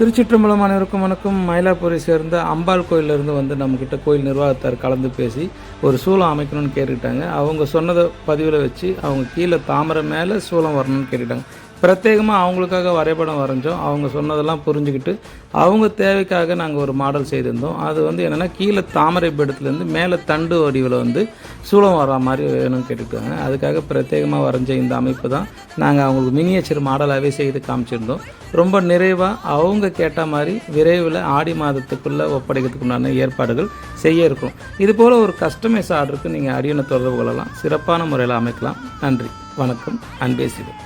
திருச்சிற்றம்பலம் அனைவருக்கும் வணக்கம். மயிலாப்பூரை சேர்ந்த அம்பாள் கோயிலிருந்து வந்து நம்மக்கிட்ட கோயில் நிர்வாகத்தார் கலந்து பேசி ஒரு சூளம் அமைக்கணும்னு கேட்டுக்கிட்டாங்க. அவங்க சொன்னதை பதிவில் வச்சு அவங்க கீழே தாமரை மேலே சூளம் வரணும்னு கேட்டுக்கிட்டாங்க. பிரத்யேகமாக அவங்களுக்காக வரைபடம் வரைஞ்சோம். அவங்க சொன்னதெல்லாம் புரிஞ்சுக்கிட்டு அவங்க தேவைக்காக நாங்கள் ஒரு மாடல் செய்திருந்தோம். அது வந்து என்னென்னா கீழே தாமரை பீடத்துலேருந்து மேலே தண்டு வடிவில் வந்து சூளம் வர மாதிரி வேணும்னு கேட்டுக்கிட்டாங்க. அதுக்காக பிரத்யேகமாக வரைஞ்ச இந்த அமைப்பு தான் நாங்கள் அவங்களுக்கு மினியேச்சர் மாடலாகவே செய்து காமிச்சிருந்தோம். ரொம்ப நிறைவாக அவங்க கேட்ட மாதிரி விரைவில் ஆடி மாதத்துக்குள்ளே ஒப்படைக்கிறதுக்கு உண்டான ஏற்பாடுகள் செய்ய இருக்கும். இதுபோல் ஒரு கஸ்டமைஸ் ஆர்டருக்கு நீங்கள் அடியனை தொடர்பு கொள்ளலாம். சிறப்பான முறையில் அமைக்கலாம். நன்றி, வணக்கம். அன்பே சிவம்.